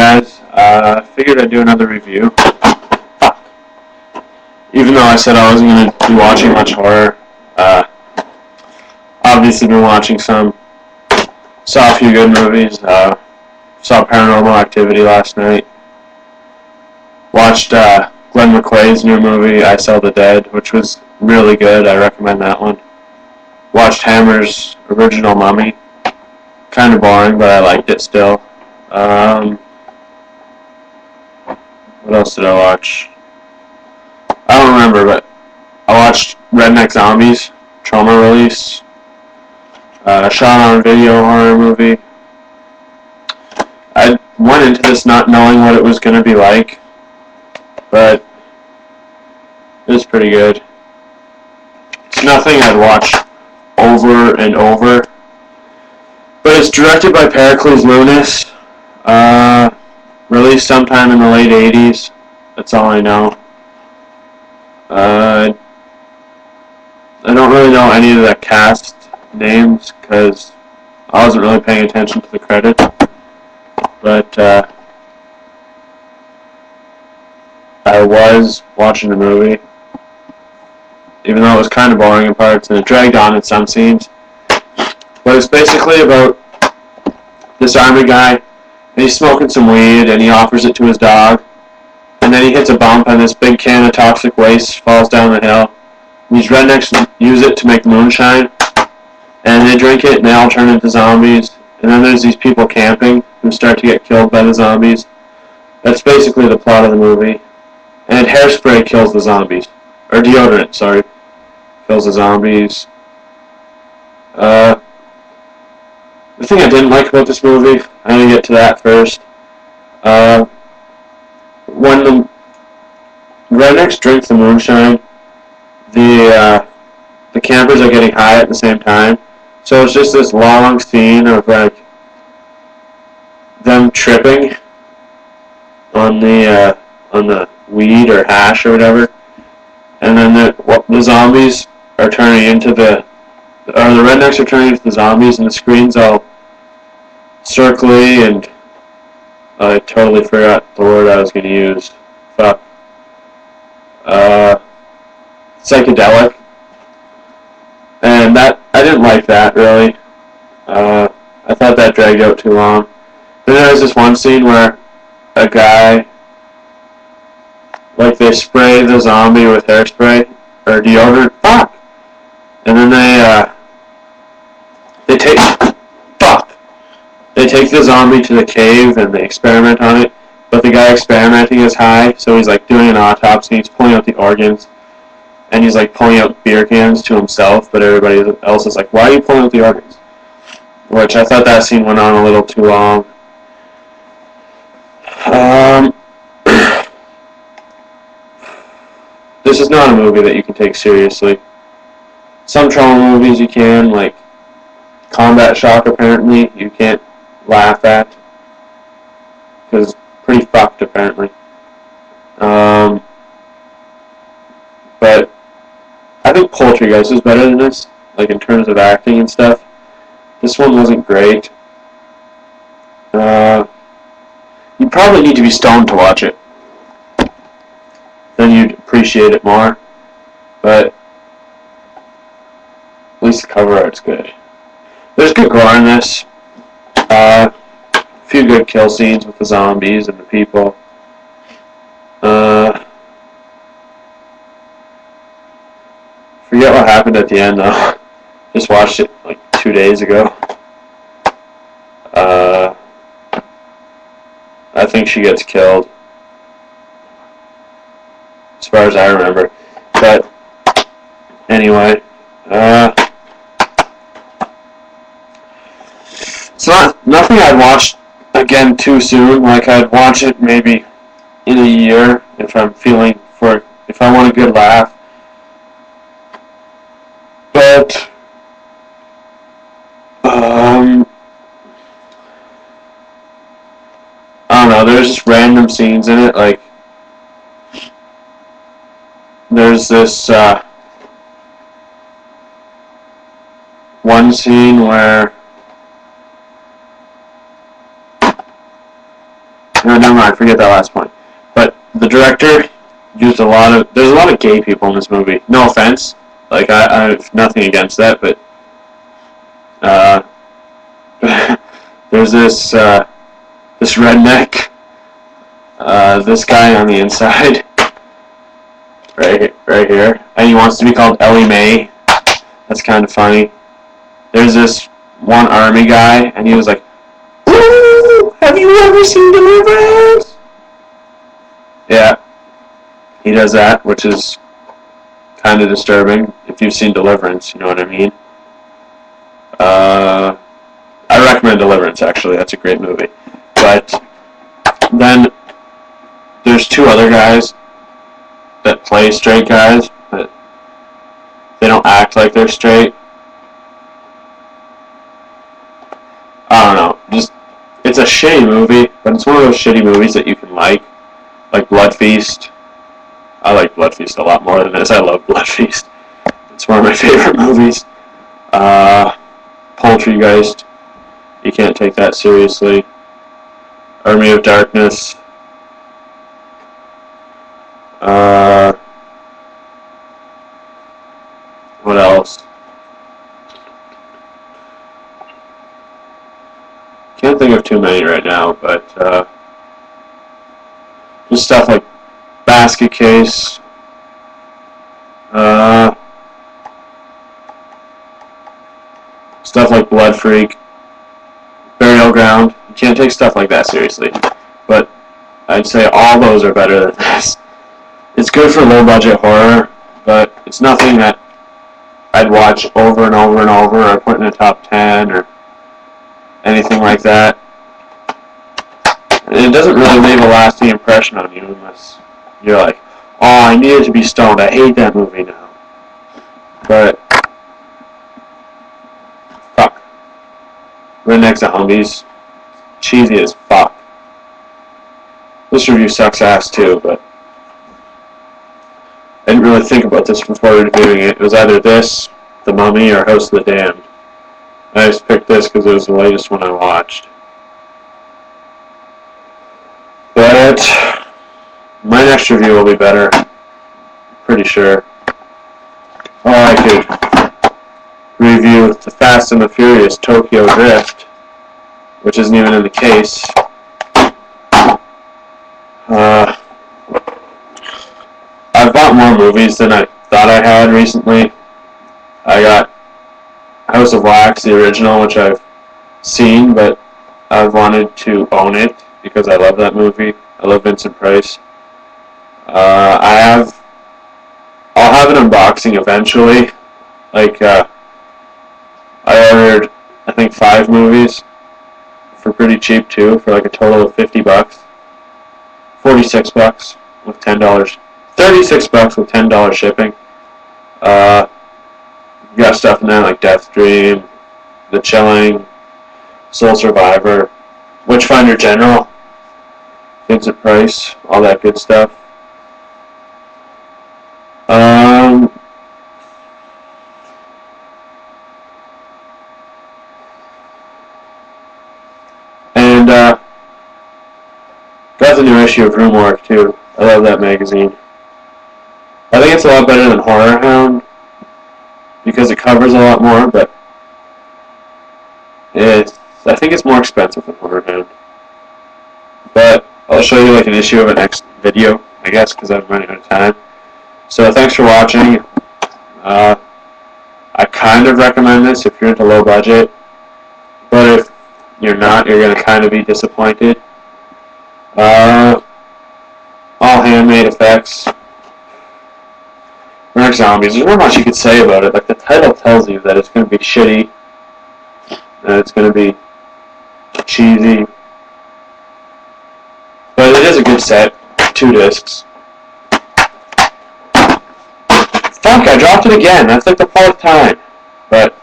guys. Figured I'd do another review. Even though I said I wasn't going to be watching much horror, obviously been watching some. Saw a few good movies. Saw Paranormal Activity last night. Watched Glenn McClain's new movie, I Sell the Dead, which was really good. I recommend that one. Watched Hammer's original Mummy. Kind of boring, but I liked it still. What else did I watch? I don't remember, but I watched Redneck Zombies, Trauma Release. Shot on video horror movie. I went into this not knowing what it was going to be like, but it was pretty good. It's nothing I'd watch over and over, but it's directed by Pericles Lunis. Released sometime in the late 80s. That's all I know. I don't really know any of the cast names because I wasn't really paying attention to the credits. But I was watching the movie, even though it was kind of boring in parts and it dragged on in some scenes. But it's basically about this army guy, and he's smoking some weed, and he offers it to his dog, and then he hits a bump, and this big can of toxic waste falls down the hill. And these rednecks use it to make moonshine, and they drink it, and they all turn into zombies. And then there's these people camping who start to get killed by the zombies. That's basically the plot of the movie. And hairspray kills the zombies. Or deodorant, sorry. Kills the zombies. The thing I didn't like about this movie, I'm going to get to that first. When the rednecks drink the moonshine, the campers are getting high at the same time. So it's just this long scene of like them tripping on the weed or hash or whatever, and then the zombies are turning into the rednecks are turning into the zombies, and the screen's all circly, and I totally forgot the word I was going to use. Fuck. Psychedelic. And that, I didn't like that, really. I thought that dragged out too long. Then there was this one scene where a guy, like, they spray the zombie with hairspray, or deodorant, fuck! And then they take the zombie to the cave and they experiment on it, but the guy experimenting is high, so he's like doing an autopsy, he's pulling out the organs, and he's like pulling out beer cans to himself, but everybody else is like, why are you pulling out the organs? Which I thought that scene went on a little too long. This is not a movie that you can take seriously. Some trauma movies you can, like Combat Shock apparently, you can't laugh at, because it's pretty fucked apparently. But I think Poltergeist is better than this, like in terms of acting and stuff. This one wasn't great. You probably need to be stoned to watch it. Then you'd appreciate it more. But at least the cover art's good. There's good gore in this. A few good kill scenes with the zombies and the people. Forget what happened at the end though. Just watched it like 2 days ago. I think she gets killed, as far as I remember. But anyway, it's nothing I'd watch again too soon. Like I'd watch it maybe in a year if I want a good laugh. But I don't know, there's just random scenes in it, like there's this one scene where No, never mind. Forget that last point. But the director used there's a lot of gay people in this movie. No offense. Like, I have nothing against that, but there's this redneck, this guy on the inside, right here, and he wants to be called Ellie Mae. That's kind of funny. There's this one army guy, and he was like, "Ooh, have you ever seen Deliverance?" Yeah, he does that, which is kind of disturbing. If you've seen Deliverance, you know what I mean. I recommend Deliverance, actually. That's a great movie. But then there's two other guys that play straight guys, but they don't act like they're straight. I don't know. Just, it's a shitty movie, but it's one of those shitty movies that you can like Blood Feast. I like Blood Feast a lot more than this. I love Blood Feast. It's one of my favorite movies. Poltergeist. You can't take that seriously. Army of Darkness. What else? Can't think of too many right now, but just stuff like Basket Case. Stuff like Blood Freak. Burial Ground. You can't take stuff like that seriously. But I'd say all those are better than this. It's good for low-budget horror, but it's nothing that I'd watch over and over and over or put in a top 10 or anything like that. And it doesn't really leave a lasting impression on you unless you're like, oh, I needed to be stoned. I hate that movie now. But fuck. Redneck Zombies. Cheesy as fuck. This review sucks ass too, but I didn't really think about this before reviewing it. It was either this, The Mummy, or House of the Damned. I just picked this because it was the latest one I watched. But my next review will be better. Pretty sure. Or I could review The Fast and the Furious Tokyo Drift, which isn't even in the case. I've bought more movies than I thought I had recently. I got House of Wax, the original, which I've seen, but I've wanted to own it because I love that movie. I love Vincent Price. I'll have an unboxing eventually. Like, I ordered, I think, 5 movies for pretty cheap too, for like a total of $50. $46 with $10. $36 with $10 shipping. You got stuff in there like Death Dream, The Chilling, Soul Survivor, Witchfinder General, Vincent Price, all that good stuff. And got the new issue of Roomwork too. I love that magazine. I think it's a lot better than Horror Hound because it covers a lot more, but I think it's more expensive than Horror Hound. But I'll show you like an issue of it next video, I guess, because I'm running out of time. So thanks for watching. I kind of recommend this if you're into low budget, but if you're not, you're going to kind of be disappointed. All handmade effects. Redneck Zombies. There's not much you could say about it. Like, the title tells you that it's going to be shitty, that it's going to be cheesy. But it is a good set. 2 discs. Fuck, I dropped it again. That's like the 4th time. But